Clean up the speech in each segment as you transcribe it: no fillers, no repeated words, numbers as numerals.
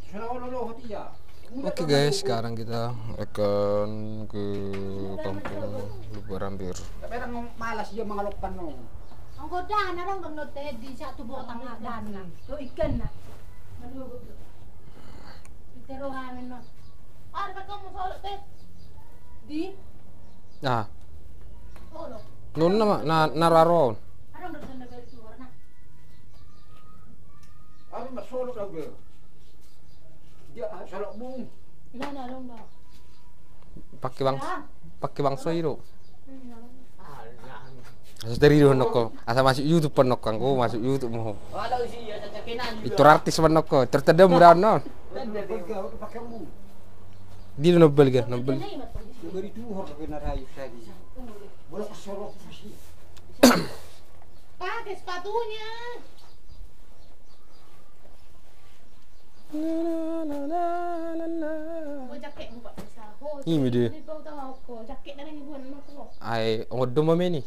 Oke guys, sekarang kita akan ke kampung Lubarampir. Tapi orang malas dia mengalokkan no. Ang godahan na lang doon di sa tubo tangadan na. To ikan na. Malugod. Iterohanan no. Para ba kamo solo tet? Di? Ah, Solo. noon na nararon. Anong doon na bel suwar na? Ano masolo daw be? Dia salok mo. Ilan na lang daw. Pakai bang soiro. Asa dari doon ko. Asa masuk YouTube panok ko, masuk YouTube mo. Wala siya sa cakinan. Itu artis panok ko. Tertedam murah no. Pakai mo. Di nobel ga, nobel. Beri tuhor ke narayu tadi. Boleh solok masih. Pakai sepatunya. Mau jaket buat besar. Ini dia. Di bawah tahu aku. Jaket na lang ibuan mo ko. Ay, ngodo mo men ni.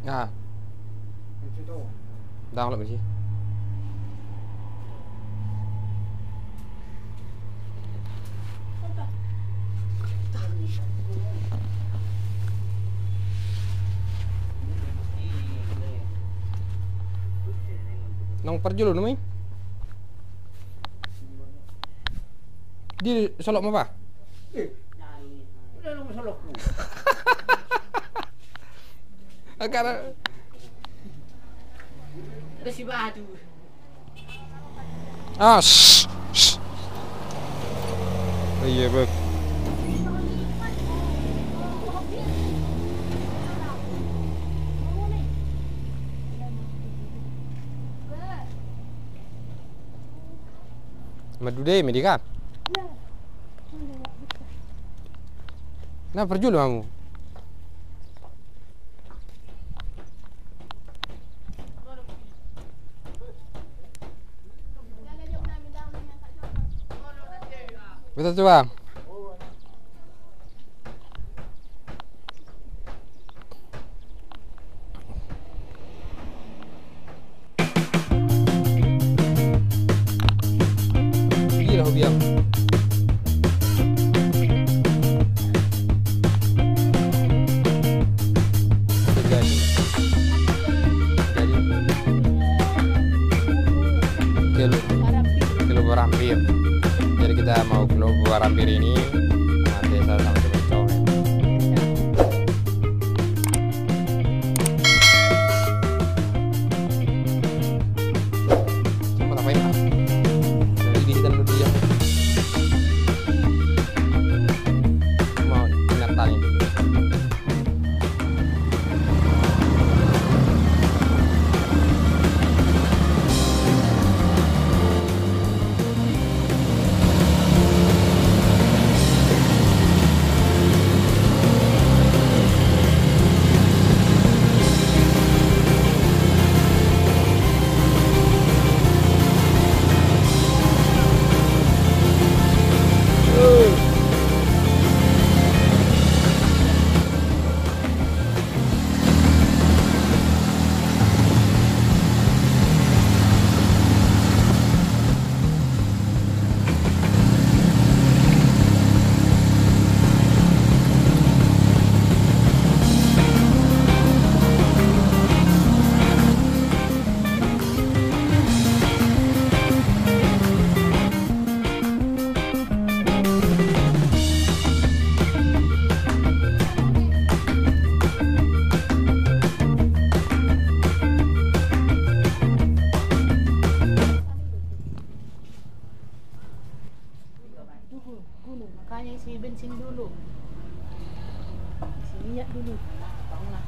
Ah, Itu tu. dah lah sih. Nang perjulo namanya. Di solok mo ba? Udah lu solok mo. Akara Ada si batu. ah, shh. Iya, bag. Madude medikan. Nah, perjulo kamu. Betul tuh bang. Gila hobi yang. Ke Lubarampir. Jadi kita mau ke Lubarampir ini desa sama Cibinong. Cuma ngapain pak? Dari di situ dia mau ingat tali. Gunung, makanya isi bensin dulu. Isi minyak dulu. Tolonglah.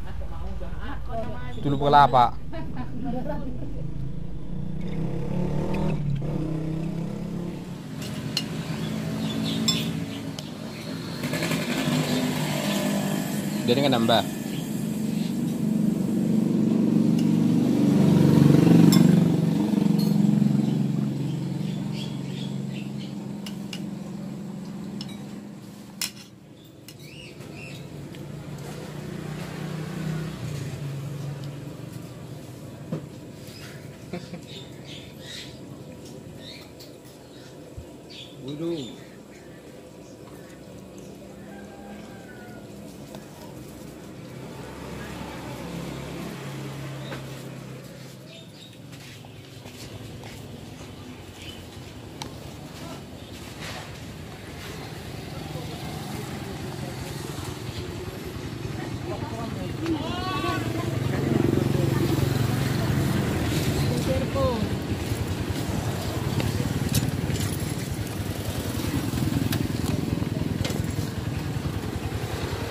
Aku mau jangan. Dulu kelapa. Jadi nggak nambah. Waduh.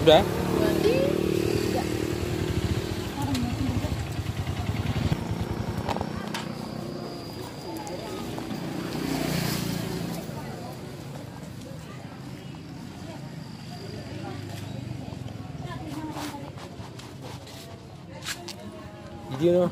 Udah? Video no.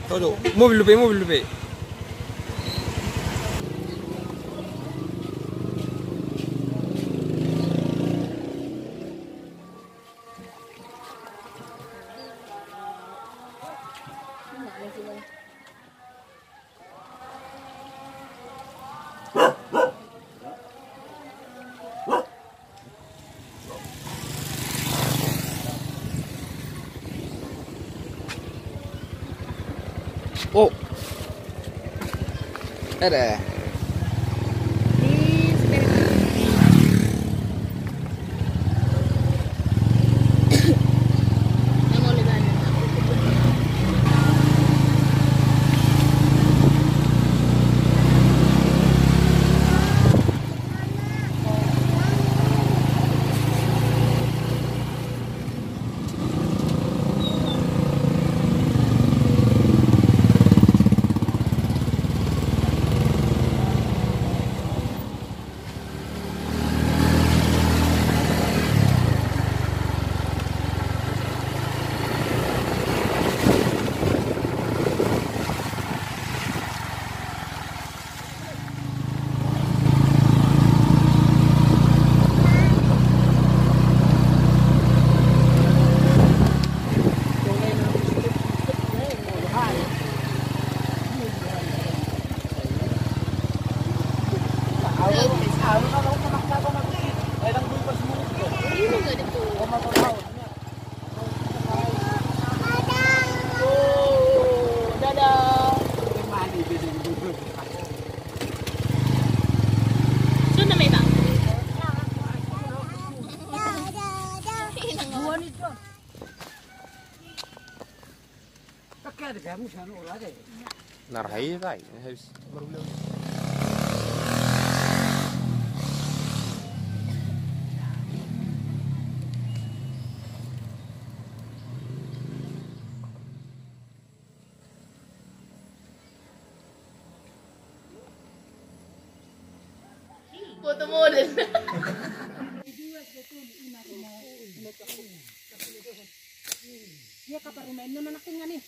Aduh, mobil lupa. Oh, ada. Narhai tay, habis baru bilang. Foto model. Dia kapan rumah ini anak nih.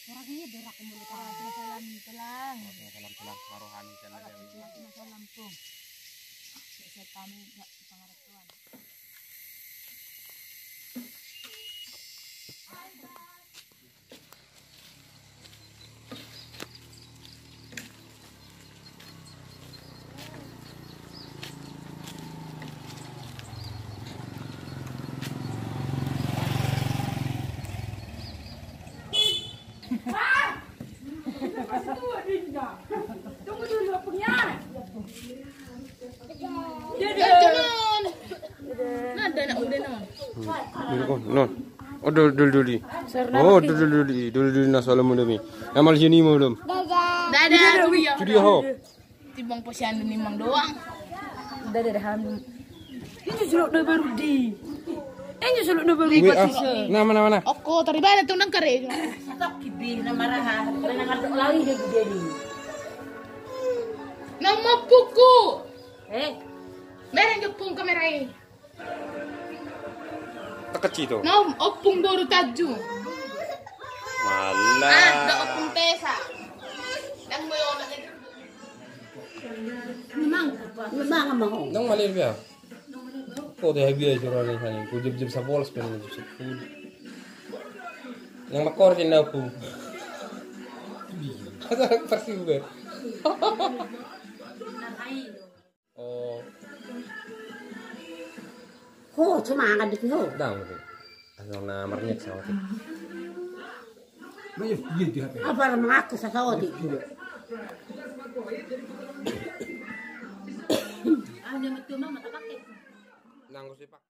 Orang ini berak mulut salam tulang. Salam marohani sana dewi. Salam tuh. Setan enggak pengertian. Tunggu dulu punya. Jangan. Nada nak udah non. Non. Oh dul. Oh dul na salam mo demi. Namal sini mo dum. Dadah. Studio ho. Timbang posyandu nimang doang. Dadah ham. Ini suluk na baru di. Ini suluk na baru. Nah mana. Oko tari bala tuh nang kare. Stop kibi na marahan. Karena ngaduk lagi dia gede. Nang mapuku. Meron yung pong kamera eh. Kecil tu. Nang opung baru taju. Malah. Da opung tesa. Nang mo yung Memang mau. Nang malir biar. Kau dah biar jual ni sana. Kau jeb sa bola sepen jeb sa food. Nang makor din na po. Ada pasti juga. Oh. Ho, cuma angkat di ho. Dang tu. Asal na marnyek sa wati. Apa mengaku sa sawati. Ah, dia betul mama tak pakai. Nang ko si pak.